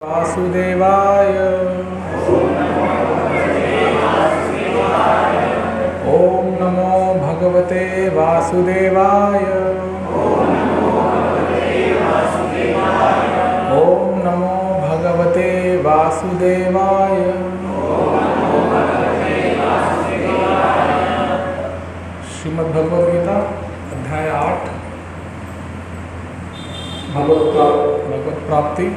वासुदेवाय ओम नमो भगवते वासुदेवाय ओम नमो भगवते वासुदेवाय। श्रीमद् भगवद गीता अध्याय 8 भगवत प्राप्ति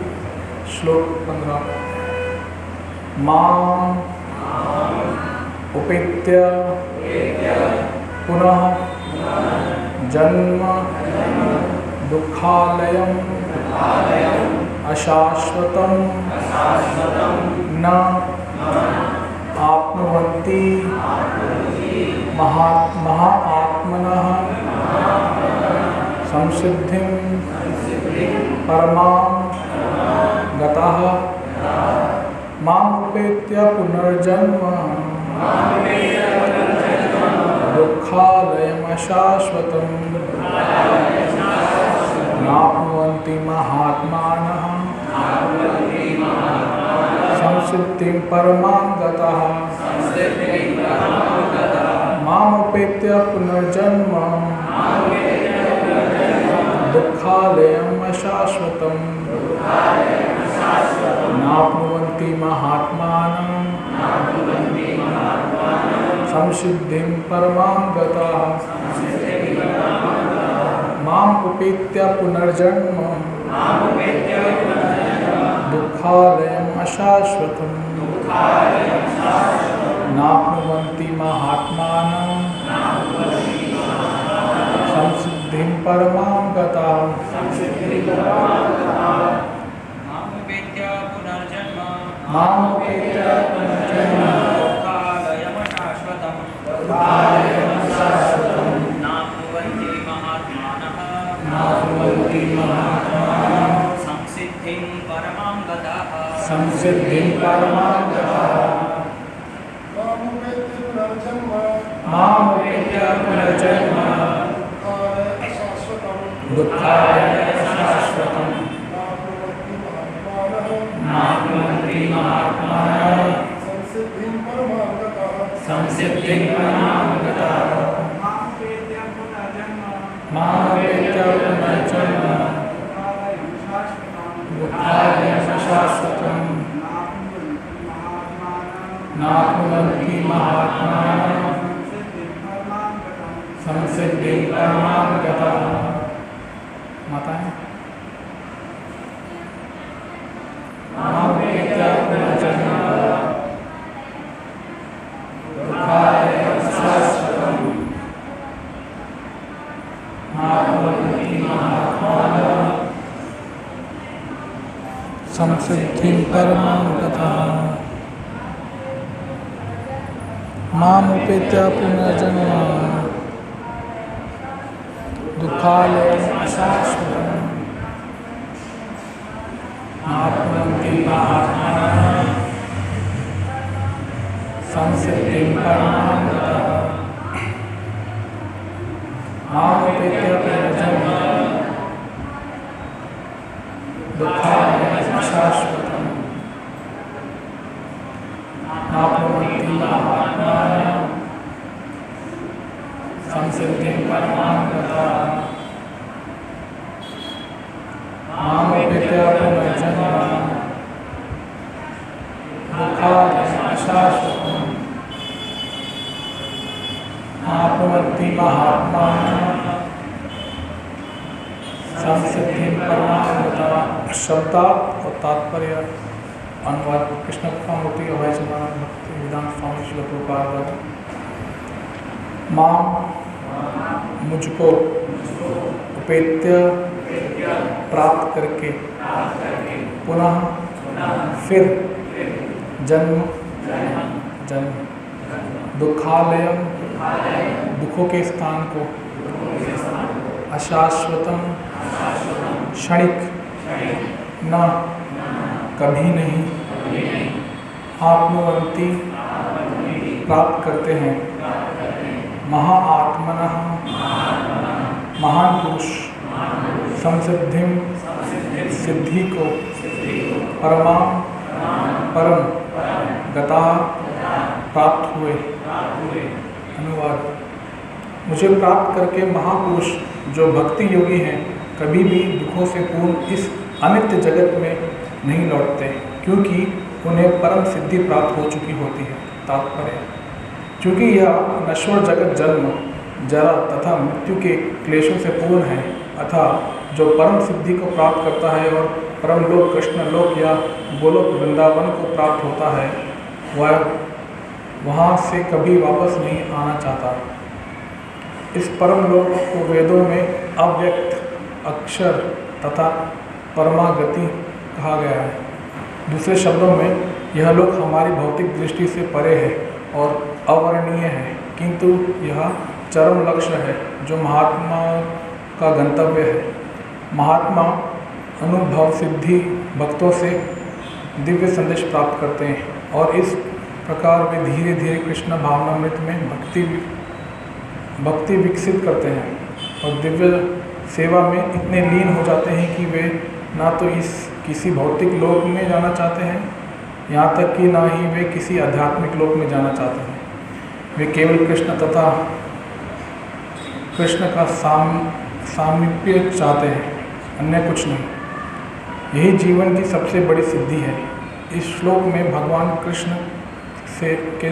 श्लोक 15। मां उपेत्य पुनः जन्म दुःखालयम् अशाश्वतं न आप्नुवन्ति महात्मनः संसिद्धिं परमां गतः। मामुपेत्य पुनर्जन्म दुःखालयमशाश्वतं नाप्नुवन्ति महात्मानः संसिद्धिं परमां गतः। मामुपेत्य पुनर्जन्म दुःखालयमशाश्वतं नाप्नुवन्ति महात्मानः संसिद्धिं परमां गतः। माम् उपेत्य पुनर्जन्म दुःखालयम् अशाश्वतं नाप्नुवन्ति महात्मानः संसिद्धिं परमां गतः। मामुपेत्य पुनर्जन्म दुःखालयमशाश्वतं नाप्नुवन्ति महात्मानः संसिद्धिं परमां गतः। मामुपेत्य पुनर्जन्म दुःखालयमशाश्वतं नाप्नुवन्ति महात्मानः संसिद्धिं परमां गतः। मामुपेत्य पुनर्जन्म दुःखालयमशाश्वतं नाप्नुवन्ति महात्मानः संसिद्धिं परमां गतः। माताएं मामुपेत्य पुनर्जन्म दुःखालयमशाश्वतं नाप्नुवन्ति महात्मानः संसिद्धिं परमां गतः। मामुपेत्य पुनर्जन्म दुःखालयमशाश्वतं नाप्नुवन्ति महात्मानः संसिद्धिं परमां गतः। मामुपेत्य पुनर्जन्म दुःखालयमशाश्वतं नाप्नुवन्ति महात्मानः संसिद्धिं परमां गतः। मामुपेत्य पुनर्जन्म दुःखालयमशाश्वतं नाप्नुवन्ति महात्मानः संसिद्धिं परमां गतः। शब्दार्थ और तात्पर्य अनुवाद कृष्ण मूर्ति अभय चंद्रानंद भक्ति वेदांत स्वामी श्री प्रभुपाद। मां मुझको उपेत्य प्राप्त करके पुनः फिर जन्म दुःखालयम दुखों के स्थान को अशाश्वतम क्षणिक न कभी नहीं आत्मवंती प्राप्त करते हैं महाआत्मनः महान पुरुष संसिद्धिम सिद्धि को परमाम परम गता प्राप्त हुए। अनुवाद: मुझे प्राप्त करके महापुरुष जो भक्ति योगी हैं कभी भी दुखों से पूर्ण इस अनित्य जगत में नहीं लौटते, क्योंकि उन्हें परम सिद्धि प्राप्त हो चुकी होती है। तात्पर्य: क्योंकि यह नश्वर जगत जन्म जरा तथा मृत्यु के क्लेशों से पूर्ण है, अतः जो परम सिद्धि को प्राप्त करता है और परम लोक कृष्ण लोक या गोलोक वृंदावन को प्राप्त होता है, वह वहाँ से कभी वापस नहीं आना चाहता। इस परम लोक को वेदों में अव्यक्त अक्षर तथा परमागति कहा गया है। दूसरे शब्दों में यह लोक हमारी भौतिक दृष्टि से परे है और अवर्णनीय है, किंतु यह चरम लक्ष्य है जो महात्माओं का गंतव्य है। महात्मा अनुभव सिद्धि भक्तों से दिव्य संदेश प्राप्त करते हैं और इस प्रकार वे धीरे धीरे कृष्ण भावनामृत में भक्ति विकसित करते हैं और दिव्य सेवा में इतने लीन हो जाते हैं कि वे ना तो इस किसी भौतिक लोक में जाना चाहते हैं, यहाँ तक कि ना ही वे किसी आध्यात्मिक लोक में जाना चाहते हैं। वे केवल कृष्ण तथा कृष्ण का सामीप्य चाहते हैं, अन्य कुछ नहीं। यही जीवन की सबसे बड़ी सिद्धि है। इस श्लोक में भगवान कृष्ण के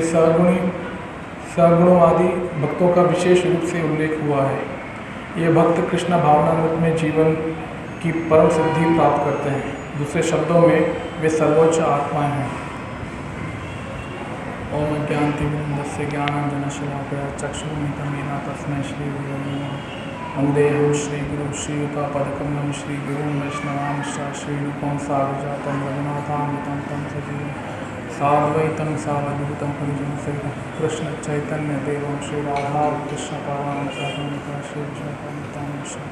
सगुणवादी भक्तों का विशेष रूप से उल्लेख हुआ है। ये भक्त कृष्ण भावनामृत में जीवन की परम सिद्धि प्राप्त करते हैं। दूसरे शब्दों में वे सर्वोच्च आत्माएं हैं। ओम ज्ञानतिमिरन्दस्य ज्ञानाञ्जनशलाकया चक्षुरुन्मिलितं येन तस्मै श्रीगुरवे नमः। वन्देऽहं श्रीगुरुं श्रीयुतापदकमलं श्रीगुरुं वैष्णवांश्च श्रीरूपं साग्रजातं रघुनाथान्वितं तं सजीवं साद्वैतं सावधूतं परिजनसहितं कृष्णचैतन्यदेवं श्रीराधाकृष्णपादां श्री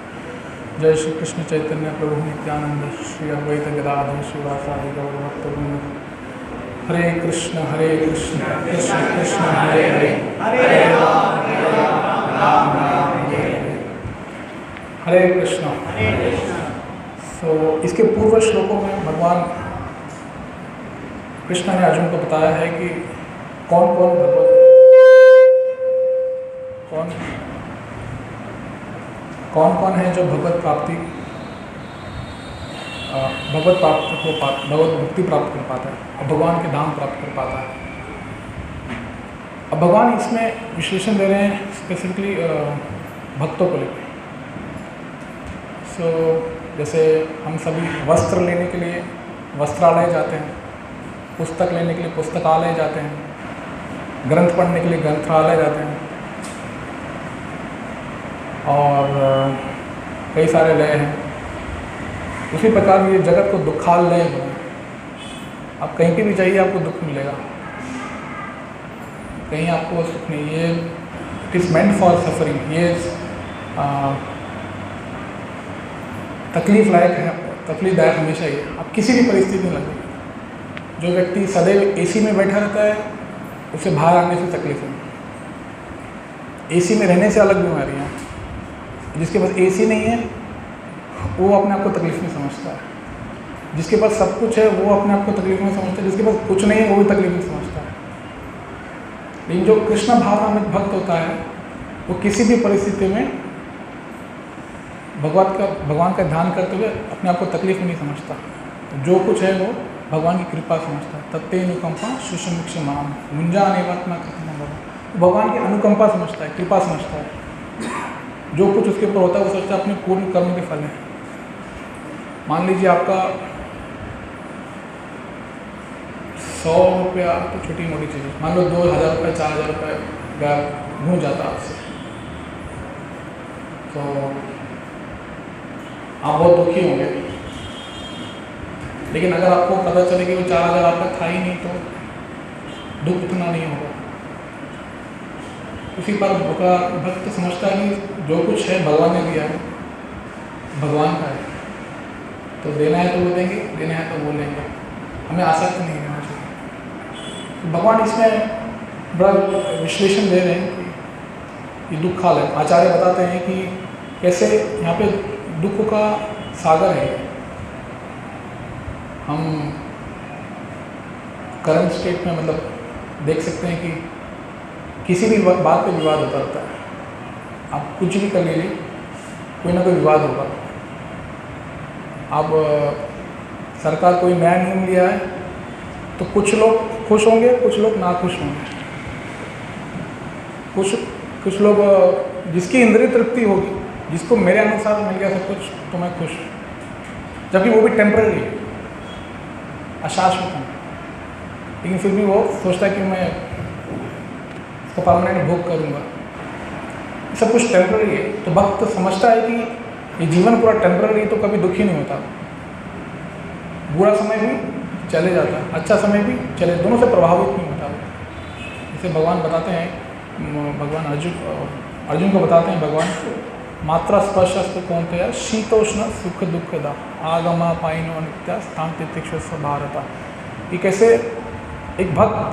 जय श्री कृष्ण चैतन्य प्रभु नित्यानंद श्री अद्वैत गदाधर श्रीवासादि गौरभक्तवृंद। हरे कृष्ण कृष्ण कृष्ण हरे हरे, हरे राम राम हरे हरे, हरे कृष्ण। सो इसके पूर्व श्लोकों में भगवान कृष्ण ने अर्जुन को बताया है कि कौन कौन है जो भगवत भक्ति प्राप्त कर पाता है और भगवान के धाम प्राप्त कर पाता है। अब भगवान इसमें विश्लेषण दे रहे हैं स्पेसिफिकली भक्तों को लेकर। जैसे हम सभी वस्त्र लेने के लिए वस्त्रालय जाते हैं, पुस्तक लेने के लिए पुस्तकालय जाते हैं, ग्रंथ पढ़ने के लिए ग्रंथालय जाते हैं और कई सारे लय हैं। उसी प्रकार ये जगत को दुखालय है। आप कहीं पे भी जाइए आपको दुख मिलेगा, कहीं आपको सुख नहीं। ये it is meant for suffering. ये तकलीफदायक हमेशा ही है। आप किसी भी परिस्थिति में लगे, जो व्यक्ति सदैव एसी में बैठा रहता है उसे बाहर आने से तकलीफ है। एसी में रहने से अलग बीमारियाँ हैं। जिसके पास एसी नहीं है वो अपने आप को तकलीफ में समझता है। जिसके पास सब कुछ है वो अपने आप को तकलीफ में समझता है। जिसके पास कुछ नहीं है वो भी तकलीफ में समझता है। लेकिन जो कृष्ण भावना में भक्त होता है वो किसी भी परिस्थिति में भगवान का ध्यान करते हुए अपने आप को तकलीफ में नहीं समझता। जो कुछ है वो भगवान की कृपा समझता है। तत्ते अनुकंपा सुषमिक्ष माम मुंजा नेवात्मा कृष्ण। भगवान की अनुकंपा समझता है, कृपा समझता है। जो कुछ उसके ऊपर होता है वो सोचता है अपने पूर्ण कर्म के फल है। मान लीजिए आपका 100 रुपया तो छोटी मोटी चीज़ है, मान लो 2000 रुपये 4000 रुपये गायब घूम जाता है आपसे, तो आप बहुत दुखी होंगे। लेकिन अगर आपको पता चले कि वो 4000 आपका था ही नहीं तो दुख उतना नहीं होगा। उसी पर भक्त समझता है कि जो कुछ है भगवान ने दिया है, भगवान का है, तो देना है तो वो देंगे, देना है तो वो लेंगे। हमें आसक्त नहीं रहना चाहिए। तो भगवान इसमें बड़ा विश्लेषण दे रहे हैं कि ये दुख काल है। आचार्य बताते हैं कि कैसे यहाँ पे दुख का सागर है। हम करंट स्टेट में मतलब देख सकते हैं कि किसी भी बात पे विवाद होता रहता है। आप कुछ भी कर लीजिए, कोई ना कोई विवाद होगा। अब सरकार कोई नया नियम लिया है तो कुछ लोग खुश होंगे, कुछ लोग नाखुश होंगे। कुछ लोग जिसकी इंद्रिय तृप्ति होगी, जिसको मेरे अनुसार मिल गया सब कुछ तो मैं खुश, जबकि वो भी टेम्पररी है, अशाश्वत है, लेकिन फिर भी वो सोचता है कि मैं इसका परमानेंट भोग करूँगा। सब कुछ टेम्पररी है। तो भक्त समझता है कि ये जीवन पूरा टेम्पररी है, तो कभी दुखी नहीं होता। बुरा समय भी चले जाता है, अच्छा समय भी चले, दोनों से प्रभावित नहीं होता। जैसे भगवान बताते हैं, भगवान अर्जुन को बताते हैं भगवान, मात्रा स्पर्शस्तु कौन्तेय शीतोष्ण सुख दुखदा आगमा पाइनो नित्या स्थान तितिक्षुष भारत। ये कैसे एक भक्त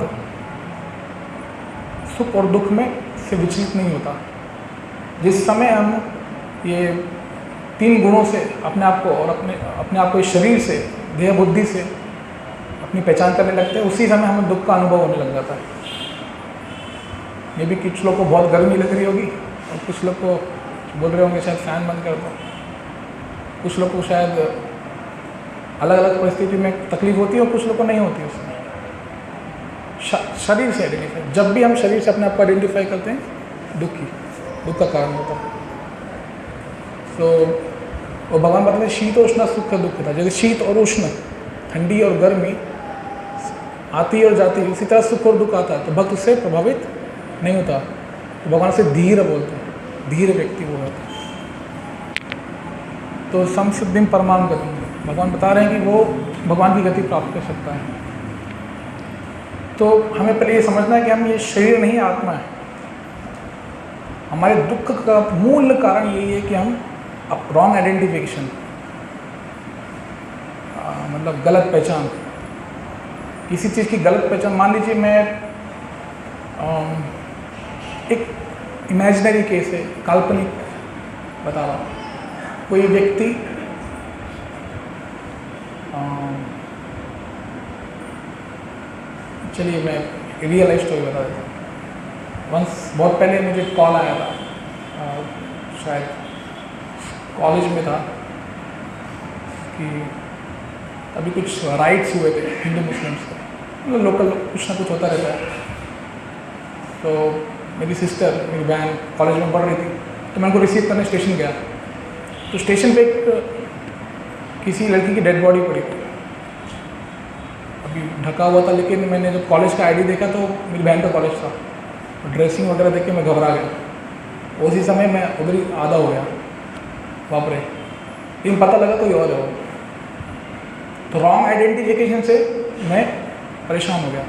सुख और दुख में से विचलित नहीं होता। जिस समय हम ये 3 गुणों से अपने आप को और अपने आप को इस शरीर से, देह बुद्धि से अपनी पहचान करने लगते हैं, उसी समय हमें दुख का अनुभव होने लग जाता है। मे भी कुछ लोग को बहुत गर्मी लग रही होगी और कुछ लोग को बोल रहे होंगे शायद फैन बंद कर दो। कुछ लोग को शायद अलग अलग परिस्थिति में तकलीफ होती है और कुछ लोग को नहीं होती है। उसमें शरीर से आइडेंटिफाई, जब भी हम शरीर से अपने आप को आइडेंटिफाई करते हैं, दुख का कारण होता है। तो वो भगवान बताते हैं शीतोष्ण सुख दुख था। जैसे शीत और उष्ण, ठंडी और गर्मी आती और जाती, उसी तरह सुख और दुख आता है, तो भक्त उससे प्रभावित नहीं होता। तो भगवान से धीर बोलते हैं, धीर व्यक्ति वो होता है। तो संसिद्धिम परमाम गतिम, भगवान बता रहे हैं कि वो भगवान की गति प्राप्त कर सकता है। तो हमें पहले ये समझना है कि हम ये शरीर नहीं, आत्मा है। हमारे दुख का मूल कारण यही है कि हम रॉन्ग आइडेंटिफिकेशन, मतलब गलत पहचान, किसी चीज़ की गलत पहचान। मान लीजिए मैं एक इमेजिनरी केस है, काल्पनिक बता रहा हूँ। कोई व्यक्ति चलिए मैं रियल लाइफ स्टोरी बता देता हूँ। वंस बहुत पहले मुझे कॉल आया था, शायद कॉलेज में था, कि अभी कुछ राइट्स हुए थे हिंदू मुस्लिम्स के, मतलब लोकल कुछ ना कुछ होता रहता है। तो मेरी सिस्टर, मेरी बहन कॉलेज में पढ़ रही थी, तो मैं उनको रिसीव करने स्टेशन गया। तो स्टेशन पे किसी लड़की की डेड बॉडी पड़ी थी, अभी ढका हुआ था, लेकिन मैंने जब कॉलेज का आईडी देखा तो मेरी बहन का कॉलेज था। तो ड्रेसिंग वगैरह देख के मैं घबरा गया। उसी समय मैं उधर ही आधा हो गया, बाप रे, लेकिन पता लगा कोई और है वो। तो रॉन्ग आइडेंटिफिकेशन से मैं परेशान हो गया।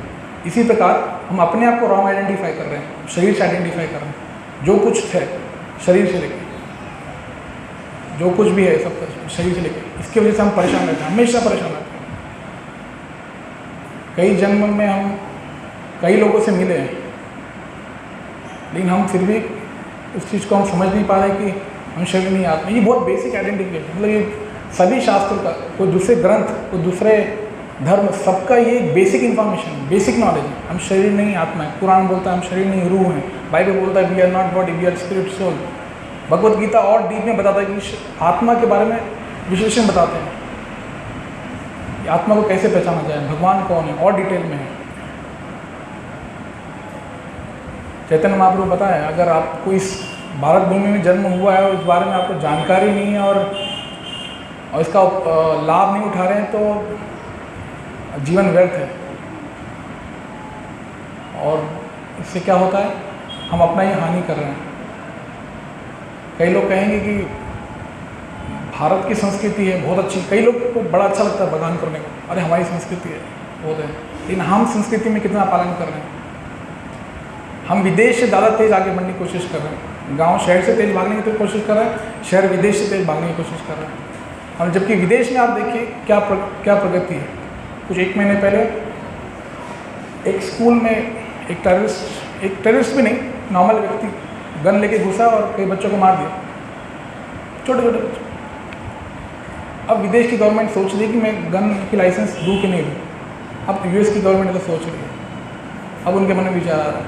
इसी प्रकार हम अपने आप को रॉन्ग आइडेंटिफाई कर रहे हैं, शरीर से आइडेंटिफाई कर रहे हैं। जो कुछ है शरीर से लेके, जो कुछ भी है सब शरीर से लेके, इसकी वजह से हम परेशान रहते हैं, हमेशा परेशान रहते हैं। कई जन्म में हम कई लोगों से मिले हैं, लेकिन हम फिर भी उस चीज़ को हम समझ नहीं पा रहे कि हम शरीर नहीं, आत्मा। ये बहुत बेसिक आइडेंटिफिकेशन, मतलब ये सभी शास्त्र का, कोई दूसरे ग्रंथ, कोई दूसरे धर्म, सबका ये बेसिक इन्फॉर्मेशन, बेसिक नॉलेज है। हम शरीर नहीं, आत्मा है। कुरान बोलता है हम शरीर नहीं, रूह हैं। बाइबल बोलता है we are not body, we are spirit soul. Bhagavad Gita और डीप में बताता है कि आत्मा के बारे में विश्लेषण बताते हैं, आत्मा को कैसे पहचाना जाए, भगवान कौन है, और डिटेल में है। चैतन्य महाप्रभु बताया, अगर आपको इस भारत भूमि में जन्म हुआ है और इस बारे में आपको जानकारी नहीं है और इसका लाभ नहीं उठा रहे हैं, तो जीवन व्यर्थ है। और इससे क्या होता है, हम अपना ही हानि कर रहे हैं। कई लोग कहेंगे कि भारत की संस्कृति है बहुत अच्छी, कई लोग को बड़ा अच्छा लगता है बगान करने को, अरे हमारी संस्कृति है बहुत है, लेकिन हम संस्कृति में कितना पालन कर रहे हैं। हम विदेश से ज़्यादा तेज़ आगे बढ़ने की कोशिश कर रहे हैं। गांव शहर से तेज़ भागने की कोशिश कर रहा है, शहर विदेश से तेज़ भागने की कोशिश कर रहा है। और जबकि विदेश में आप देखिए क्या प्रगति है। कुछ 1 महीने पहले एक स्कूल में एक टेररिस्ट भी नहीं, नॉर्मल व्यक्ति गन लेके घुसा और कई बच्चों को मार दिया, छोटे छोटे बच्चे। अब विदेश की गवर्नमेंट सोच रही कि मैं गन की लाइसेंस दूँ कि नहीं दूँ, अब यूएस की गवर्नमेंट तो सोच रही है, अब उनके मन में विचार आ रहा है,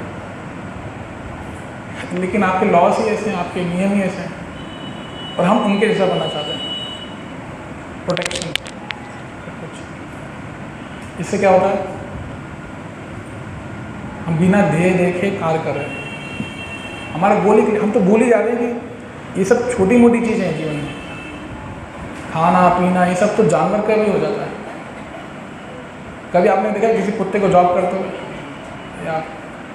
लेकिन आपके लॉज ही ऐसे हैं, आपके नियम ही ऐसे हैं, और हम उनके जैसा बनना चाहते हैं। प्रोटेक्शन कुछ, इससे क्या होता है, हम बिना देखे कार्य कर रहे हैं। हमारा गोल ही, हम तो भूल ही जा रहे हैं कि ये सब छोटी मोटी चीज़ें हैं जीवन में। खाना पीना ये सब तो जानवर का भी हो जाता है। कभी आपने देखा किसी कुत्ते को जॉब करते हुए, या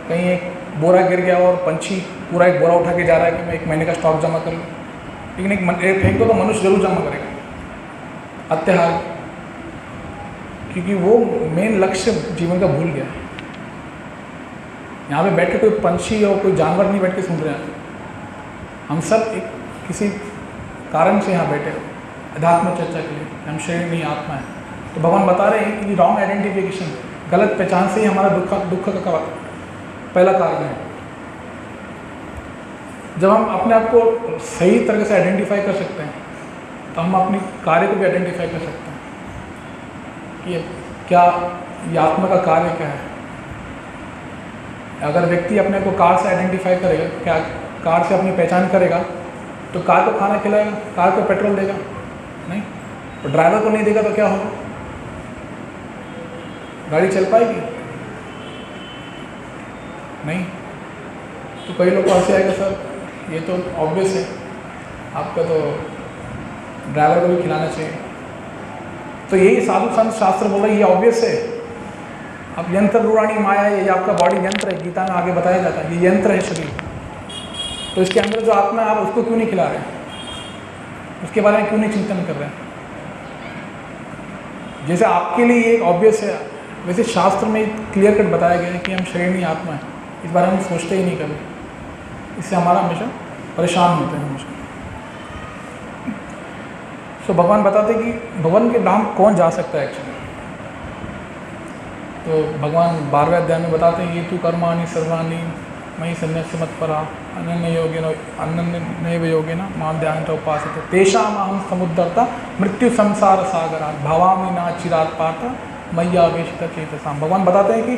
कहीं एक बोरा गिर गया और पंछी पूरा एक बोरा उठा के जा रहा है कि मैं 1 महीने का स्टॉक जमा कर लूँ, लेकिन एक फेंक दो तो मनुष्य जरूर जमा करेगा। अत्याहार, क्योंकि वो मेन लक्ष्य जीवन का भूल गया है। यहाँ पे बैठ के कोई पंछी और कोई जानवर नहीं बैठ के सुन रहे हैं, हम सब एक किसी कारण से यहाँ बैठे हो अध्यात्म चर्चा के लिए। हम शरीर नहीं आत्मा है। तो भगवान बता रहे हैं कि रॉन्ग आइडेंटिफिकेशन, गलत पहचान से ही हमारा दुख का पहला कारण है। जब हम अपने आप को सही तरह से आइडेंटिफाई कर सकते हैं तो हम अपनी कार्य को भी आइडेंटिफाई कर सकते हैं कि क्या ये आत्मा का कार्य क्या है। अगर व्यक्ति अपने को कार से आइडेंटिफाई करेगा, क्या कार से अपनी पहचान करेगा, तो कार को खाना खिलाएगा, कार को पेट्रोल देगा नहीं, तो ड्राइवर को नहीं देगा तो क्या होगा, गाड़ी चल पाएगी नहीं। तो कई लोग को ऐसे आएगा, सर ये तो ऑब्वियस है, आपका तो ड्राइवर को भी खिलाना चाहिए। तो यही साधु संत शास्त्र बोल रहे हैं, ये ऑब्वियस है। अब यंत्र रूढ़ानी माया है, ये आपका बॉडी यंत्र है, गीता में आगे बताया जाता है, ये यंत्र है शरीर। तो इसके अंदर जो आत्मा है, आप उसको क्यों नहीं खिला रहे हैं, उसके बारे में क्यों नहीं चिंतन कर रहे हैं। जैसे आपके लिए एक ऑब्वियस है, वैसे शास्त्र में क्लियर कट बताया गया है कि हम शरीर नहीं आत्मा है। इस बारे में हम सोचते ही नहीं कभी, इससे हमारा हमेशा परेशान होते हैं हमेशा। सो भगवान बताते कि भगवान के धाम कौन जा सकता है एक्चुअली। तो भगवान 12वें अध्याय में बताते हैं, ये तू कर्माणि सर्वाणि मयि सन्न्यस्य मत्परा अनन्येव योगेन मां ध्यायन्तः उपासते तेषाम् अहं समुद्धर्ता मृत्यु संसार सागरात् भवामि न चिरात् पार्थ मय्यावेशितः चेतसाम्। भगवान बताते हैं कि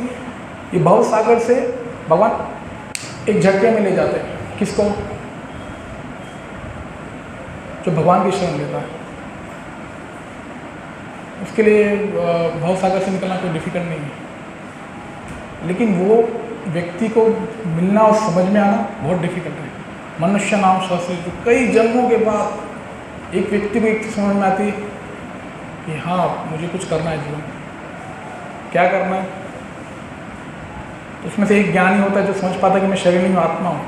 ये भव सागर से भगवान एक झटके में ले जाते हैं किसको, जो भगवान की शरण लेता है। उसके लिए भव सागर से निकलना कोई डिफिकल्ट नहीं है, लेकिन वो व्यक्ति को मिलना और समझ में आना बहुत डिफिकल्ट है। मनुष्य नाम शास्त्र, कई जन्मों के बाद एक व्यक्ति को एक समझ में आती है कि हाँ मुझे कुछ करना है जीवन में, क्या करना है। तो उसमें से एक ज्ञानी होता है जो समझ पाता है कि मैं शरीर नहीं हूँ, आत्मा हूँ,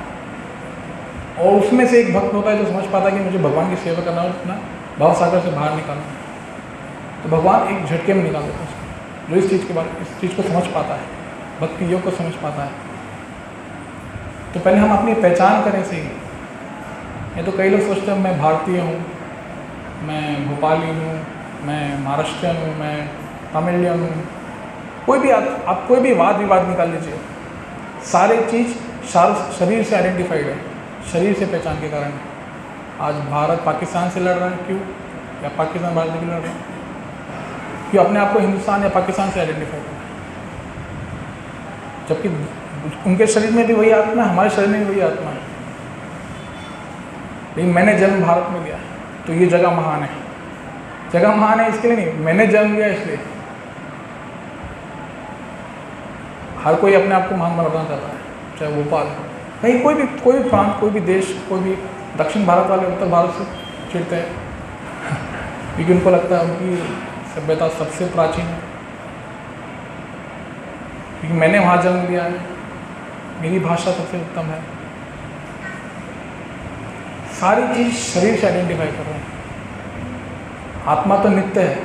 और उसमें से एक भक्त होता है जो समझ पाता है कि मुझे भगवान की सेवा करना और अपना भाव सागर से बाहर निकालना है। तो भगवान एक झटके में निकाल देता है उसको, जो इस चीज़ को समझ पाता है, भक्ति योग को समझ पाता है। तो पहले हम अपनी पहचान करें सही। ये तो कई लोग सोचते हैं मैं भारतीय हूँ, मैं भोपाली हूँ, मैं महाराष्ट्रियन हूँ, मैं तमिलियन हूँ। कोई भी आप कोई भी वाद विवाद निकाल लीजिए, सारे चीज़ शरीर से आइडेंटिफाइड है, शरीर से पहचान के कारण। आज भारत पाकिस्तान से लड़ रहा है, क्यों? या पाकिस्तान भारत से लड़ रहा है, क्यों? अपने आप को हिंदुस्तान या पाकिस्तान से आइडेंटिफाई करना है, जबकि उनके शरीर में भी वही आत्मा है, हमारे शरीर में भी वही आत्मा है। लेकिन मैंने जन्म भारत में लिया तो ये जगह महान है। जगह महान है इसके लिए नहीं, मैंने जन्म लिया इसलिए। हर कोई अपने आप को महान बनाना चाहता है, चाहे भोपाल कहीं कोई भी प्रांत, कोई भी देश, कोई भी दक्षिण भारत वाले उत्तर भारत से चिढ़ते हैं क्योंकि उनको लगता है उनकी सभ्यता सबसे प्राचीन है, क्योंकि मैंने वहाँ जन्म लिया है, मेरी भाषा सबसे उत्तम है। सारी चीज़ शरीर से आइडेंटिफाई कर रहे हैं। आत्मा तो नित्य है,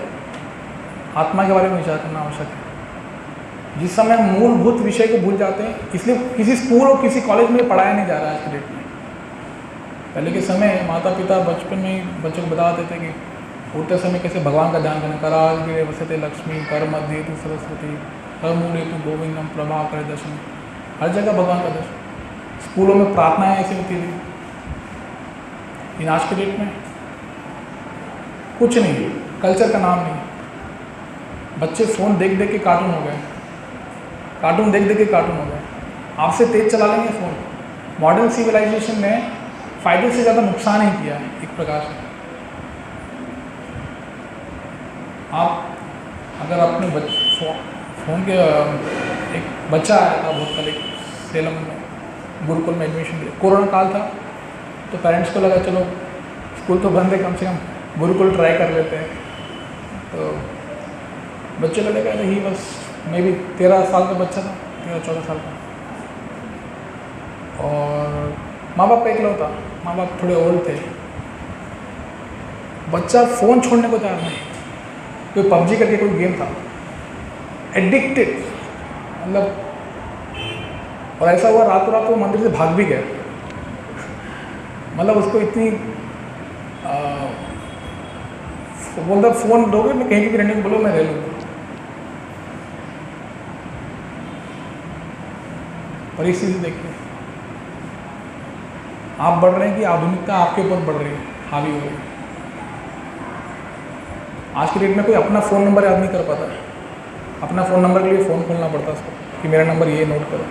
आत्मा के बारे में विचार करना आवश्यक है। जिस समय हम मूलभूत विषय को भूल जाते हैं, इसलिए किसी स्कूल और किसी कॉलेज में पढ़ाया नहीं जा रहा है आज के डेट में। पहले के समय माता पिता बचपन में ही बच्चों को बता देते कि उठते समय कैसे भगवान का ध्यान करना। कराल गिरे वसते लक्ष्मी, कर मध्य तु सरस्वती, कर मूले तु गोविंदम, प्रभाव कर दर्शन। हर जगह भगवान का दर्शन। स्कूलों में प्रार्थनाएं ऐसी होती थी। इन आज के डेट में कुछ नहीं, कल्चर का नाम नहीं। बच्चे फ़ोन देख देख के कार्टून हो गए, कार्टून देख देख के कार्टून हो गए। आपसे तेज़ चला लेंगे फ़ोन। मॉडर्न सिविलाइजेशन ने फ़ायदे से ज़्यादा नुकसान ही किया है एक प्रकार से। आप अगर अपने फ़ोन के एक बच्चा आया था बहुत कल, एक सेलम में गुरुकुल में एडमिशन दिया, कोरोना काल था, तो पेरेंट्स को लगा चलो स्कूल तो बंद है, कम से कम गुरुकुल ट्राई कर लेते हैं। तो बच्चे को लगा ही बस मे बी 13 साल का बच्चा था, 13-14 साल का, और माँ बाप का इकलौता, माँ बाप थोड़े ओल्ड थे। बच्चा फ़ोन छोड़ने को तैयार नहीं। कोई पबजी करके कोई गेम था, एडिक्टेड, मतलब, और ऐसा हुआ रातों रात वो मंदिर से भाग भी गया। मतलब उसको इतनी बोलता फ़ोन दोगे मैं कहीं भी रहने को बोलो मैं रह लूँगा। परिस्थिति देखिए, आप बढ़ रहे हैं कि आधुनिकता आपके ऊपर बढ़ रही है, हावी हो रही है। आज की डेट में कोई अपना फ़ोन नंबर याद नहीं कर पाता है। अपना फ़ोन नंबर के लिए फ़ोन खोलना पड़ता है उसको कि मेरा नंबर ये नोट करो।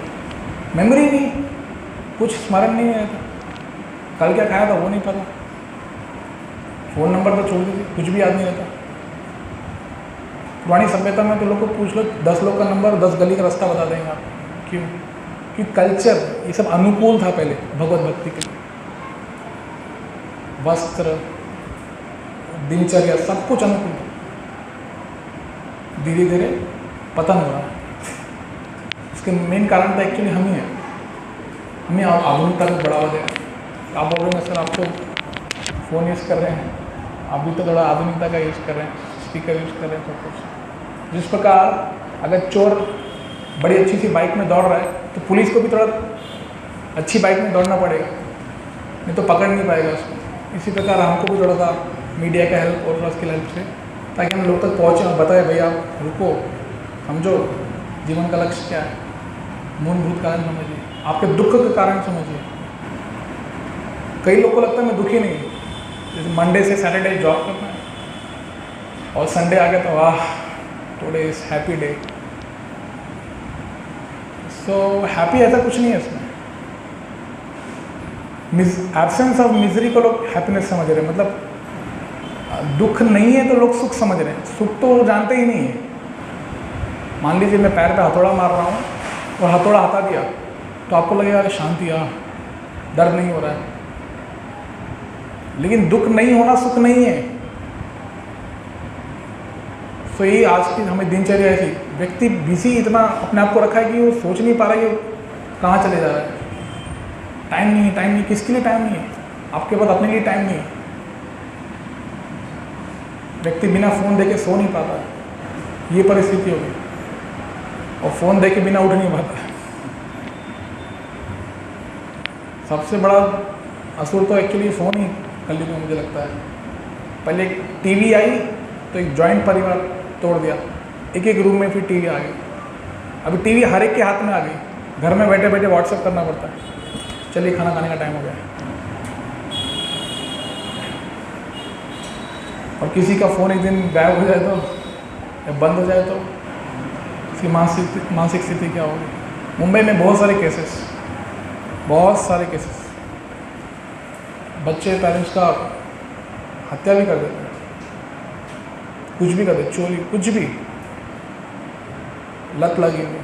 मेमोरी नहीं, कुछ स्मरण नहीं रहता, कल क्या खाया था वो नहीं पता, फ़ोन नंबर तो छोड़ दीजिए, कुछ भी याद नहीं रहता। पुरानी सभ्यता में तो लोग को पूछ लो 10 लोग का नंबर, 10 गली का रास्ता बता देंगे आप। क्यों? कि कल्चर ये सब अनुकूल था पहले भगवत भक्ति के लिए। वस्त्र, दिनचर्या, सब कुछ अनुकूल था। धीरे धीरे पतन हो रहा है। इसके मेन कारण तो एक्चुअली हम ही हैं, हमें आधुनिकता को बढ़ावा दे रहे हैं। आप बोल रहे हैं सर आप तो फ़ोन यूज़ कर रहे हैं, आप भी तो थोड़ा आधुनिकता का यूज़ कर रहे हैं, स्पीकर यूज़ कर रहे हैं, सब कुछ। जिस प्रकार अगर चोर बड़ी अच्छी सी बाइक में दौड़ रहा है तो पुलिस को भी थोड़ा अच्छी बाइक में दौड़ना पड़ेगा, नहीं तो पकड़ नहीं पाएगा उसको। इसी प्रकार हमको भी थोड़ा सा मीडिया का हेल्प और उसकी हेल्प से, ताकि हम लोग तक पहुँचें और बताएं भाई आप रुको, समझो जीवन का लक्ष्य क्या है, मूलभूत कारण समझिए, आपके दुख का कारण समझिए। कई लोग को लगता है मैं दुखी नहीं, जैसे मंडे से सैटरडे जॉब करना है और संडे आ गया तो वाह today is happy day. So happy ऐसा कुछ नहीं है इसमें। एब्सेंस ऑफ मिजरी को लोग हैप्पीनेस समझ रहे हैं, मतलब दुख नहीं है तो लोग सुख समझ रहे हैं, सुख तो वो जानते ही नहीं है। मान लीजिए मैं पैर पे हथौड़ा मार रहा हूँ और हथौड़ा हटा दिया तो आपको लगेगा अरे शांति, दर्द नहीं हो रहा है, लेकिन दुख नहीं होना सुख नहीं है। तो ये आज की हमें दिनचर्या ऐसी, व्यक्ति बिजी इतना अपने आप को रखा है कि वो सोच नहीं पा रहा है कि कहाँ चले जा रहा है। टाइम नहीं है, टाइम नहीं, किसके लिए टाइम नहीं है? आपके पास अपने लिए टाइम नहीं है। व्यक्ति बिना फ़ोन देखे सो नहीं पाता है, ये परिस्थिति होगी, और फ़ोन देखे बिना उठ नहीं पाता है। सबसे बड़ा असुर तो एक्चुअली फ़ोन ही कलयुग में मुझे लगता है। पहले एक टीवी आई तो एक जॉइंट परिवार तोड़ दिया, एक एक रूम में फिर टीवी आ गई। अभी टीवी हर एक के हाथ में आ गई, घर में बैठे बैठे व्हाट्सएप करना पड़ता है, चलिए खाना खाने का टाइम हो गया। और किसी का फ़ोन एक दिन गायब हो जाए तो या बंद हो जाए तो उसकी मानसिक स्थिति क्या होगी। मुंबई में बहुत सारे केसेस, बच्चे पेरेंट्स का हत्या भी कर देते हैं, कुछ भी कर देते, चोरी, कुछ भी, लत लगी हुई,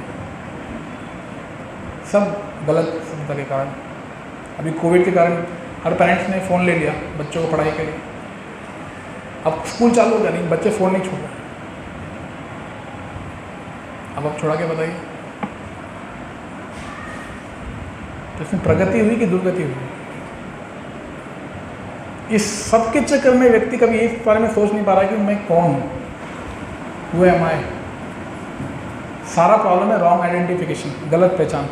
सब गलत सुविधा के कारण। अभी कोविड के कारण हर पेरेंट्स ने फ़ोन ले लिया बच्चों को पढ़ाई के लिए। अब स्कूल चालू हो जाएंगे, बच्चे फ़ोन नहीं छोड़ रहे। अब आप छोड़ा के बताइए, तो इसमें प्रगति हुई कि दुर्गति हुई? इस सब के चक्कर में व्यक्ति कभी इस बारे में सोच नहीं पा रहा कि मैं कौन हूँ, हु एम आई। सारा प्रॉब्लम है रॉन्ग आइडेंटिफिकेशन, गलत पहचान।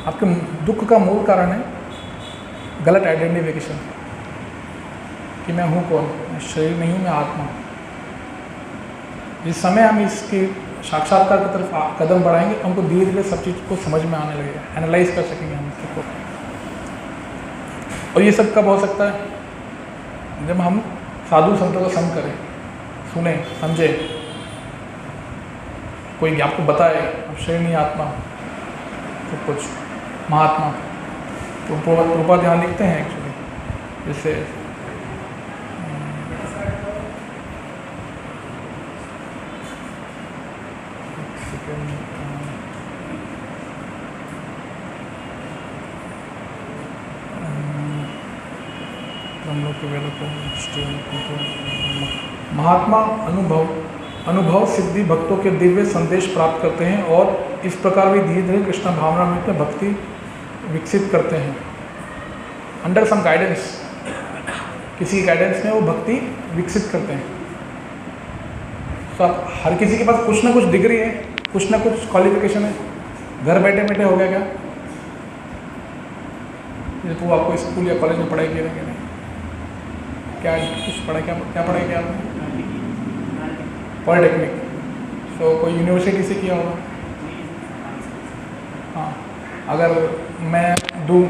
आपके दुख का मूल कारण है गलत आइडेंटिफिकेशन कि मैं हूँ कौन, मैं शरीर नहीं हूँ, मैं आत्मा हूँ। जिस समय हम इसकी साक्षात्कार की तरफ कदम बढ़ाएंगे, हमको धीरे धीरे सब चीज़ को समझ में आने लगेगा, एनालाइज कर सकेंगे हम इसको। और ये सब कब हो सकता है? जब हम साधु संतों का संग करें, सुने, समझे, कोई आपको बताए अब शरीर नहीं आत्मा सब कुछ महात्मा, तो प्रभुपाद यहाँ लिखते हैं एक्चुअली जैसे महात्मा अनुभव सिद्धि भक्तों के दिव्य संदेश प्राप्त करते हैं और इस प्रकार भी धीरे धीरे कृष्ण भावनामृत में भक्ति विकसित करते हैं। अंडर सम गाइडेंस, किसी गाइडेंस में वो भक्ति विकसित करते हैं। तो आप हर किसी के पास कुछ ना कुछ डिग्री है, कुछ ना कुछ क्वालिफिकेशन है, घर बैठे बैठे हो गया क्या? जैसे वो आपको स्कूल या कॉलेज में पढ़ाई की रहेंगे नहीं, क्या कुछ पढ़ा, क्या पढ़ाई किया आपने? पॉलिटेक्निक। तो कोई यूनिवर्सिटी से किया होगा। हाँ, अगर मैं दूँ,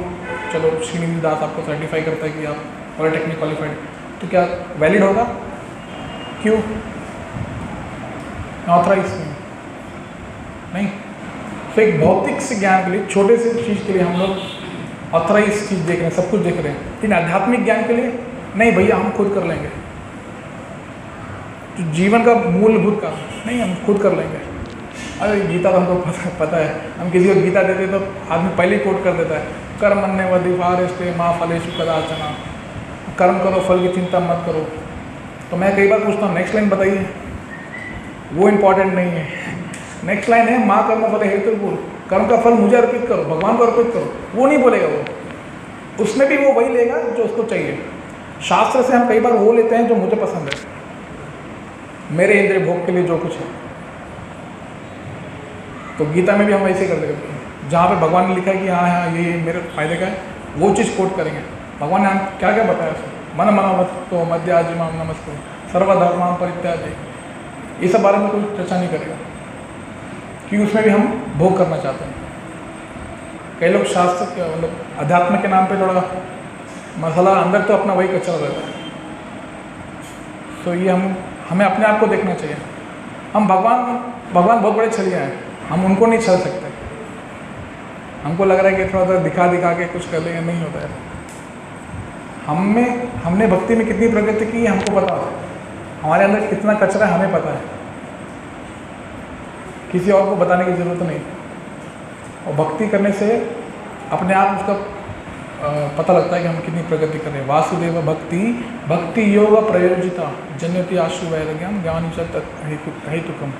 चलो श्रीनिधि दास आपको सर्टिफाई करता है कि आप पॉलिटेक्निक क्वालिफाइड, तो क्या वैलिड होगा? क्यों? ऑथराइज नहीं। तो एक भौतिक से ज्ञान के लिए, छोटे से चीज़ के लिए हम लोग ऑथराइज चीज़ देख रहे हैं, सब कुछ देख रहे हैं, लेकिन आध्यात्मिक ज्ञान के लिए नहीं भैया हम खुद कर लेंगे। तो जीवन का मूलभूत काम नहीं, हम खुद कर लेंगे। अरे गीता तो हमको पता है, हम किसी को गीता देते तो आदमी पहले ही कोट कर देता है, कर्म अन्य वधिफारेष्टे माँ फलेषु कदाचन, कर्म करो फल की चिंता मत करो। तो मैं कई बार पूछता हूँ नेक्स्ट लाइन बताइए, वो इम्पॉर्टेंट नहीं है। नेक्स्ट लाइन है माँ कर्म फल हेतु, कर्म का फल मुझे अर्पित करो, भगवान को अर्पित करो। वो नहीं बोलेगा, वो उसमें भी वो वही लेगा जो उसको चाहिए। शास्त्र से हम कई बार वो लेते हैं जो मुझे पसंद है, मेरे इंद्रिय भोग के लिए जो कुछ है। तो गीता में भी हम ऐसे कर देते हैं, जहाँ पे भगवान ने लिखा है कि हाँ हाँ ये मेरे फायदे का है, वो चीज़ कोट करेंगे। भगवान ने क्या क्या बताया उसमें, मन मनावत तो मध्याजिमाम नमस्ते सर्वधर्माम परित्याज्य, ये सब बारे में कोई चर्चा नहीं करेगा, क्योंकि उसमें भी हम भोग करना चाहते हैं। कई लोग शास्त्र के मतलब अध्यात्म के नाम पे थोड़ा मसाला, अंदर तो अपना वही कचरा रहता है। तो ये हमें अपने आप को देखना चाहिए। हम भगवान बहुत बड़े छलिया हैं, हम उनको नहीं छल सकते। हमको लग रहा है कि थोड़ा सा दिखा के कुछ कर लेंगे, नहीं होता है। हमने भक्ति में कितनी प्रगति की हमको पता है, हमारे अंदर कितना कचरा है हमें पता है, किसी और को बताने की ज़रूरत नहीं। और भक्ति करने से अपने आप उसका पता लगता है कि हम कितनी प्रगति कर रहे हैं। वासुदेव भक्ति योग प्रयोजिता जन्यति आशु वैराग्यम ज्ञान हेतुकम।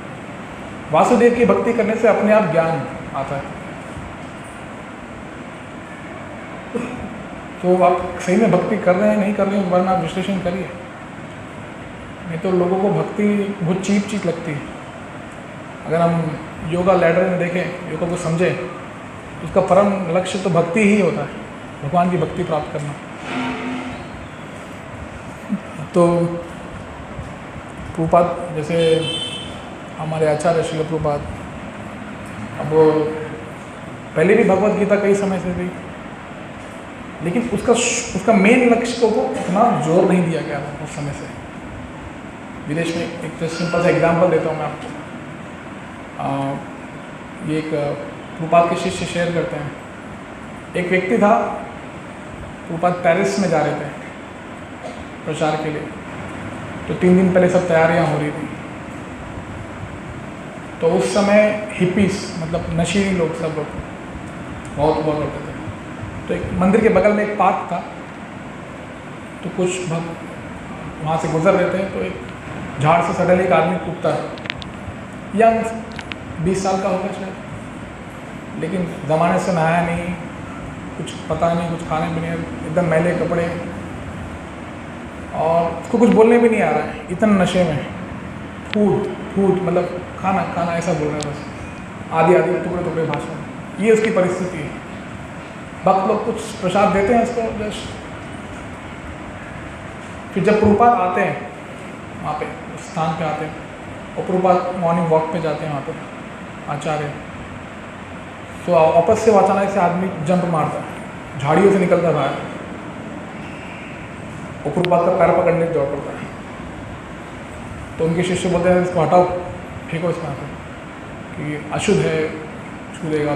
वासुदेव की भक्ति करने से अपने आप ज्ञान आता है। तो आप सही में भक्ति कर रहे हैं नहीं कर रहे हैं, वरना आप विश्लेषण करिए। नहीं तो लोगों को भक्ति बहुत चीप चीज़ लगती है। अगर हम योगा लैडर में देखें, योगा को समझें, तो उसका परम लक्ष्य तो भक्ति ही होता है, भगवान की भक्ति प्राप्त करना। तो प्रभुपाद जैसे हमारे आचार्य श्रील प्रभुपाद, अब वो पहले भी भगवत गीता कई समय से थी, लेकिन उसका मेन लक्ष्य को इतना जोर नहीं दिया गया था उस समय से। विदेश में एक सिंपल सा एग्जांपल देता हूँ मैं आपको। ये एक प्रभुपाद के शिष्य शेयर करते हैं। एक व्यक्ति था, प्रभुपाद पेरिस में जा रहे थे प्रचार के लिए, तो 3 दिन पहले सब तैयारियां हो रही थी। तो उस समय हिपीस मतलब नशीली लोग सब लोग बहुत हुआ करते थे। तो एक मंदिर के बगल में एक पार्क था, तो कुछ भक्त वहाँ से गुजर रहे थे, तो एक झाड़ से सडनली एक आदमी कूदता है, यंग 20 साल का होगा शायद, लेकिन ज़माने से नहाया नहीं, कुछ पता नहीं, कुछ खाने पीने, एकदम मैले कपड़े, और उसको कुछ बोलने भी नहीं आ रहा है, इतना नशे में। फूड मतलब खाना ऐसा बोल रहा है बस, आधी टुकड़े भाषण। ये उसकी परिस्थिति है। भक्त लोग कुछ प्रसाद देते हैं उसको जस्ट। फिर जब प्रभुपाद आते हैं वहाँ पे उस स्थान पे आते हैं, और प्रभुपाद मॉर्निंग वॉक पे जाते हैं वहाँ पे आचार्य, तो वापस से अचानक से आदमी जंप मारता है, झाड़ियों से निकलता है बाहर, और प्रभुपाद का पैर पकड़ने की दौड़ पड़ता है। तो उनके शिष्य बोलते हैं इसको हटाओ, फेंको इसमें आकर। कि अशुद्ध है, छू देगा।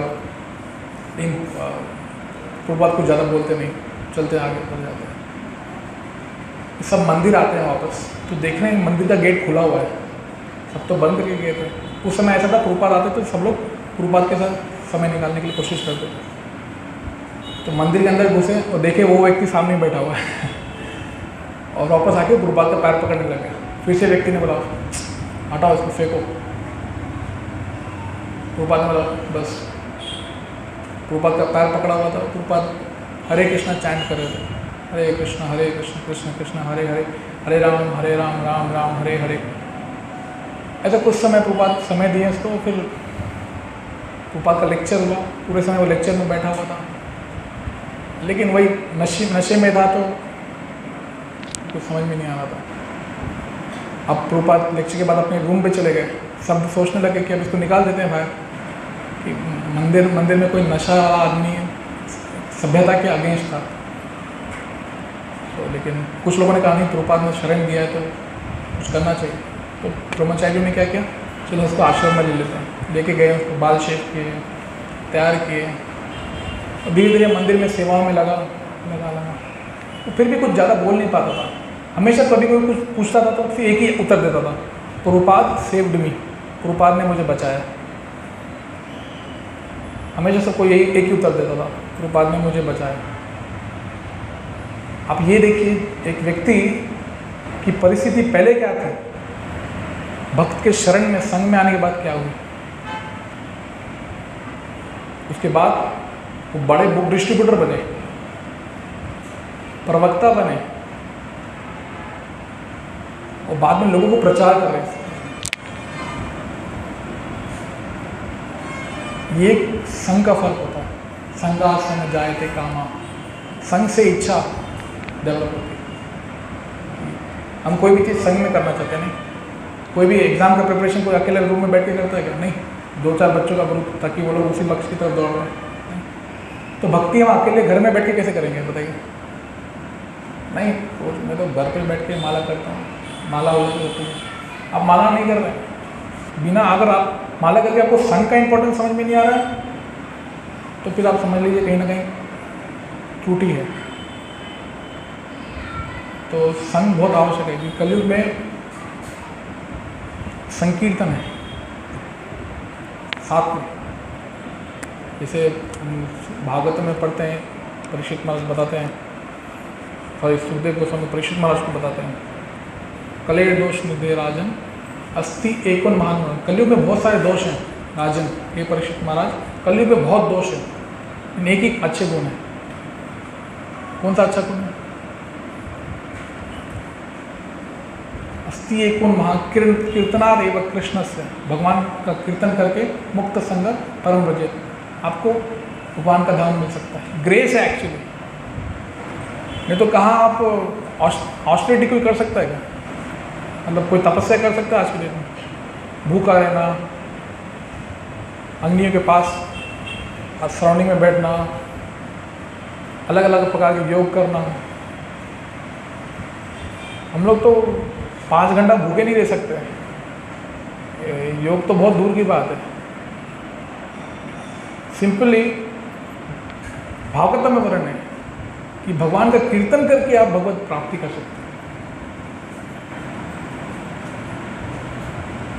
लेकिन प्रभुपाद कुछ ज़्यादा बोलते नहीं, चलते आगे बढ़ जाते हैं। सब मंदिर आते हैं वापस, तो देख रहे हैं मंदिर का गेट खुला हुआ है, सब तो बंद करके गए थे। उस समय ऐसा था, प्रभुपाद आते तो सब लोग प्रभुपाद के साथ समय निकालने के लिए कोशिश करते थे। तो मंदिर के अंदर घुसे और देखे वो व्यक्ति सामने बैठा हुआ है और वापस आके प्रभुपाद का पैर पकड़ने लगे। फिर से व्यक्ति ने बोला हटाओ इसको, फेंको। प्रभुपाद ने बोला बस। प्रभुपाद का पैर पकड़ा हुआ था। प्रभुपाद हरे कृष्णा चैंट कर रहे थे, हरे कृष्ण कृष्ण कृष्ण हरे हरे, हरे राम राम राम हरे हरे। ऐसा कुछ समय प्रभुपाद समय दिए उसको। फिर प्रभुपाद का लेक्चर हुआ, पूरे समय वो लेक्चर में बैठा हुआ था, लेकिन वही नशे में था, तो कुछ समझ में नहीं आ रहा था। अब प्रभुपाद लेक्चर के बाद अपने रूम पे चले गए। सब सोचने लगे कि अब इसको निकाल देते हैं बाहर, कि मंदिर में कोई नशा वाला आदमी सभ्यता के अगेंस्ट था। तो लेकिन कुछ लोगों ने कहा नहीं, प्रभुपाद ने शरण दिया है तो कुछ करना चाहिए। तो ब्रह्मचारियों ने क्या किया, चलो उसको आश्रम में ले लेते हैं। लेके गए, उसको बाल शेव किए, तैयार किए। धीरे धीरे मंदिर में सेवाओं में लगा। तो फिर भी कुछ ज़्यादा बोल नहीं पाता था। हमेशा कभी कोई कुछ पूछता था तो फिर एक ही उत्तर देता था, प्रभुपाद सेव्ड मी, प्रभुपाद ने मुझे बचाया। हमेशा सब कोई यही एक ही उत्तर देता था, प्रभुपाद ने मुझे बचाया। आप ये देखिए, एक व्यक्ति की परिस्थिति पहले क्या थी, भक्त के शरण में संग में आने के बाद क्या हुई। उसके बाद वो बड़े बुक डिस्ट्रीब्यूटर बने, प्रवक्ता बने, और बाद में लोगों को प्रचार कर रहे थे। ये संग का फर्क होता है। संगा संग जायते कामा, संग से इच्छा डेवलप होती है। हम कोई भी चीज़ संग में करना चाहते हैं। नहीं, कोई भी एग्ज़ाम का प्रिपरेशन कोई अकेले रूम में बैठ के करता है क्या? नहीं, 2-4 बच्चों का ग्रुप, ताकि वो लोग उसी लक्ष्य की तरफ दौड़ रहे हैं। तो भक्ति हम अकेले घर में बैठ के कैसे करेंगे बताइए? नहीं, तो मैं तो घर पे बैठ के माला करता हूँ, माला होती है। आप माला नहीं कर रहे बिना, अगर आप माला करके आपको संग का इंपॉर्टेंस समझ में नहीं आ रहा है, तो फिर आप समझ लीजिए कहीं ना कहीं त्रुटि है। तो संग बहुत आवश्यक है, क्योंकि कलयुग में संकीर्तन है साथ में। जैसे भागवत में पढ़ते हैं, परीक्षित महाराज बताते हैं, और सुखदेव गोस्वामी परीक्षित महाराज को बताते हैं, कले दोष निधे राजन अस्ति एकोन महान गुण। कलयुग में बहुत सारे दोष हैं राजन, ये परीक्षित महाराज, कलयुग में बहुत दोष है, इन एक ही अच्छे गुण है। कौन सा अच्छा गुण है? अस्ति एकोन महा कीर्तनाद एवं कृष्ण से, भगवान का कीर्तन करके मुक्त संग परम व्रजेत, आपको भगवान का धाम मिल सकता है। ग्रेस है एक्चुअली। नहीं तो कहाँ आप ऑस्टेरिटी कोई कर सकता है क्या? मतलब कोई तपस्या कर सकता है आज के डेट में? भूखा रहना, अग्नियों के पास सराउंडिंग में बैठना, अलग अलग प्रकार के योग करना। हम लोग तो 5 घंटा भूखे नहीं रह सकते। योग तो बहुत दूर की बात है। सिंपली भागवत में वर्णन है कि भगवान का कीर्तन करके आप भगवत प्राप्ति कर सकते हैं।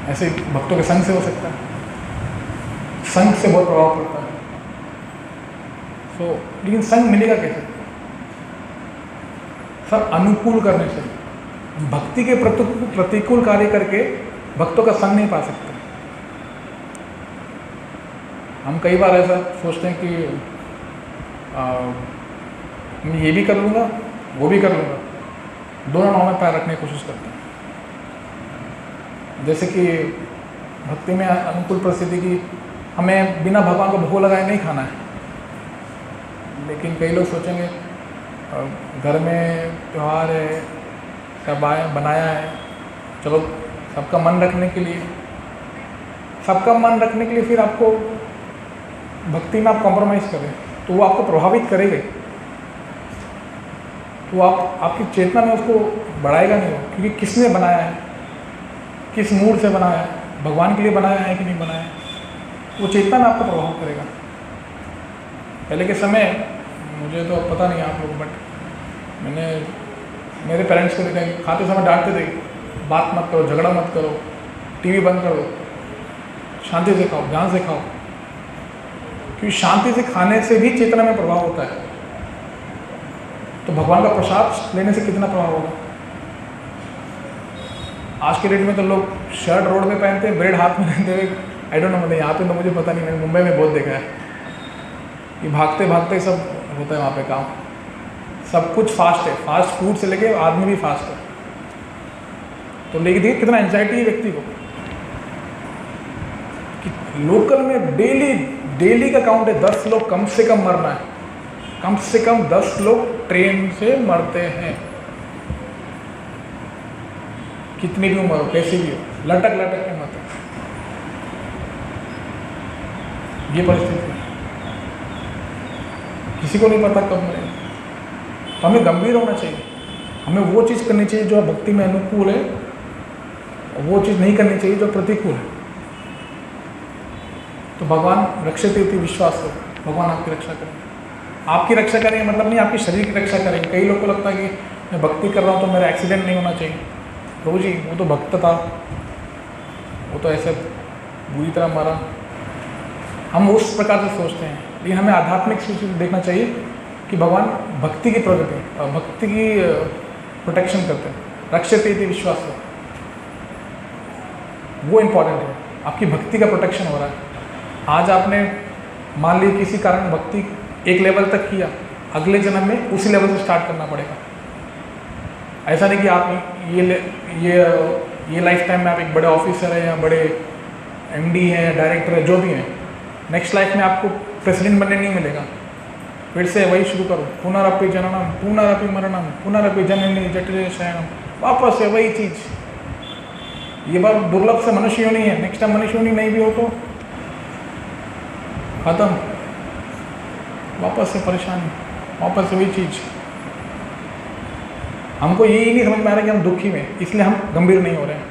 ऐसे भक्तों के संग से हो सकता है, संग से बहुत प्रभाव पड़ता है। लेकिन संग मिलेगा कैसे? सब अनुकूल करने से। भक्ति के प्रतिकूल कार्य करके भक्तों का संग नहीं पा सकते। हम कई बार ऐसा सोचते हैं कि मैं ये भी कर लूँगा, वो भी कर लूँगा, दोनों नाव में पैर रखने की कोशिश करते हैं। जैसे कि भक्ति में अनुकूल परिस्थिति की, हमें बिना भगवान को भोग लगाए नहीं खाना है, लेकिन कई लोग सोचेंगे घर में त्यौहार है, सब बनाया है, चलो सबका मन रखने के लिए, फिर आपको भक्ति में आप कॉम्प्रोमाइज़ करें तो वो आपको प्रभावित करेगा, तो आपकी चेतना में उसको बढ़ाएगा नहीं, क्योंकि किसने बनाया है, किस मूड से बनाया है, भगवान के लिए बनाया है कि नहीं बनाया है। वो चेतना में आपको प्रभाव करेगा। पहले के समय, मुझे तो पता नहीं आप लोग, बट मैंने मेरे पेरेंट्स को देखा कि खाते समय डांटते थे, बात मत करो, झगड़ा मत करो, टीवी बंद करो, शांति से खाओ, ध्यान से खाओ, क्योंकि शांति से खाने से भी चेतना में प्रभाव होता है। तो भगवान का प्रसाद लेने से कितना प्रभाव होगा। आज के डेट में तो लोग शर्ट रोड में पहनते हैं, ब्रेड हाथ में लेते हुए, आई डोंट नो, मतलब यहाँ पे तो मुझे पता नहीं, मैंने मुंबई में बहुत देखा है कि भागते भागते सब होता है वहाँ पे काम। सब कुछ फास्ट है, फास्ट फूड से लेके आदमी भी फास्ट है। तो लेकिन देखिए कितना एंजाइटी है व्यक्ति को कि लोकल में डेली का काउंट है 10 लोग कम से कम मरना है, कम से कम 10 लोग ट्रेन से मरते हैं, कितनी भी उम्र हो, कैसी भी हो, लटक के मरते हैं। ये परिस्थिति है, किसी को नहीं पता कब मरेगा। तो हमें गंभीर होना चाहिए, हमें वो चीज़ करनी चाहिए जो भक्ति में अनुकूल है, और वो चीज़ नहीं करनी चाहिए जो प्रतिकूल है। तो भगवान रक्षते इति विश्वास हो, भगवान आपकी रक्षा करेंगे। आपकी रक्षा करेंगे मतलब नहीं आपके शरीर की रक्षा करेंगे। कई लोग को लगता है कि मैं भक्ति कर रहा हूँ तो मेरा एक्सीडेंट नहीं होना चाहिए। प्रभु जी वो तो भक्त था, वो तो ऐसे बुरी तरह मरा। हम उस प्रकार से सोचते हैं, लेकिन हमें आध्यात्मिक से देखना चाहिए कि भगवान भक्ति की प्रगति, भक्ति की प्रोटेक्शन करते हैं। रक्षते इति विश्वास हो, वो इम्पॉर्टेंट है, आपकी भक्ति का प्रोटेक्शन हो रहा है। आज आपने मान ली किसी कारण भक्ति एक लेवल तक किया, अगले जन्म में उसी लेवल से स्टार्ट करना पड़ेगा। ऐसा नहीं कि आप ये लाइफ टाइम में आप एक बड़े ऑफिसर हैं या बड़े एमडी हैं, डायरेक्टर है, जो भी हैं, नेक्स्ट लाइफ में आपको प्रेसिडेंट बनने नहीं मिलेगा। फिर से वही शुरू करो, पुनरपि जननम पुनरपि मरणम पुनरपि जननी जठरे शयनम, वापस से वही चीज़। ये बार दुर्लभ से मनुष्य योनि है, नेक्स्ट टाइम मनुष्य योनि नहीं भी हो तो खत्म, वापस से परेशानी, वापस से वही चीज़। हमको यही नहीं समझ में आ रहा कि हम दुखी में, इसलिए हम गंभीर नहीं हो रहे हैं।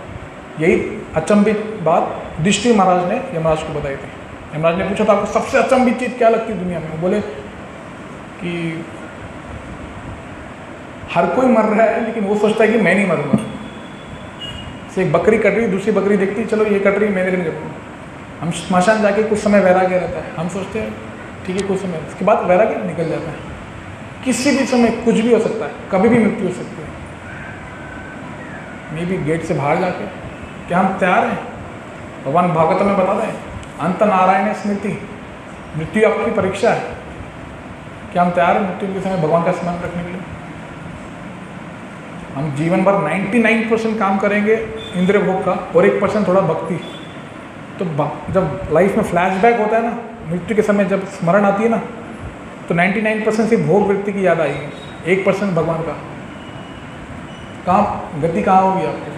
यही अचंभित बात युधिष्ठिर महाराज ने यमराज को बताई थी। यमराज ने पूछा था आपको सबसे अचंभित चीज़ क्या लगती है दुनिया में। वो बोले कि हर कोई मर रहा है लेकिन वो सोचता है कि मैं नहीं मरूंगा। से एक बकरी कट रही, दूसरी बकरी देखती, चलो ये कट रही, मैं नहीं कटूँगा। हम श्मशान जाके कुछ समय वैराग्य रहता है, हम सोचते हैं ठीक है कुछ समय, उसके बाद वैराग्य निकल जाता है। किसी भी समय कुछ भी हो सकता है, कभी भी मृत्यु हो सकती है। मे भी गेट से बाहर जाके, क्या हम तैयार हैं? भगवान भागवत में बताते हैं अंत नारायण स्मृति, मृत्यु आपकी परीक्षा है। क्या हम तैयार हैं मृत्यु के समय भगवान का स्मरण रखने के लिए? हम जीवन भर 99% काम करेंगे इंद्रिय भोग का और 1% थोड़ा भक्ति। तो जब लाइफ में फ्लैशबैक होता है ना, मृत्यु के समय जब स्मरण आती है ना, तो 99% से भोग वृत्ति की याद आएगी, 1% भगवान का। कहाँ गति कहाँ होगी आपकी?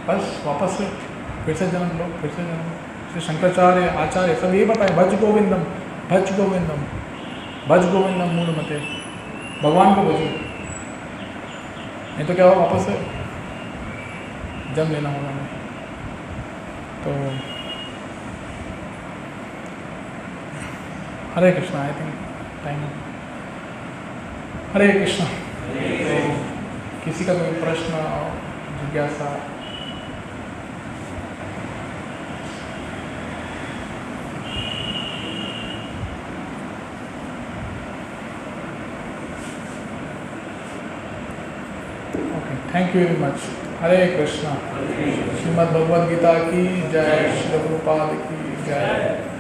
बस वापस से फिर से जन्म लो, फिर से जन्म। श्री शंकराचार्य आचार्य सब यही बताए, भज गोविंदम भज गोविंदम भज गोविंदम मूढ़मते, भगवान को भजो, नहीं तो क्या होगा, वापस से जन्म लेना होगा हमें। तो Hare Krishna, I think time. Hare Krishna. किसी का कोई प्रश्न और जिज्ञासा? Okay, thank you very much. Hare Krishna. Shrimad Bhagavad Gita की जय, श्री प्रभुपाद की जय।